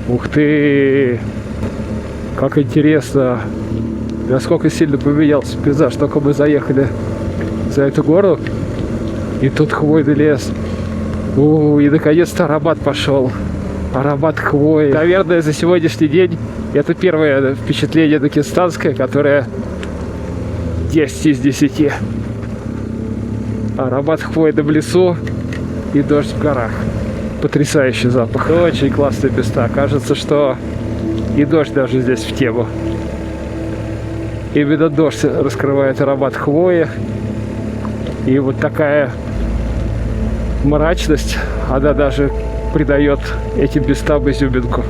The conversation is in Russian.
Ух ты! Как интересно! Насколько сильно поменялся пейзаж. Только мы заехали за эту гору, и тут хвойный лес. И наконец-то аромат пошел. Аромат хвои. Наверное, за сегодняшний день это первое впечатление дагестанское, которое 10 из 10. Аромат хвои в лесу и дождь в горах. Потрясающий запах. Очень классные места. Кажется, что и дождь даже здесь в тему. Именно дождь раскрывает аромат хвои. И вот такая мрачность, она даже придает этим местам изюминку.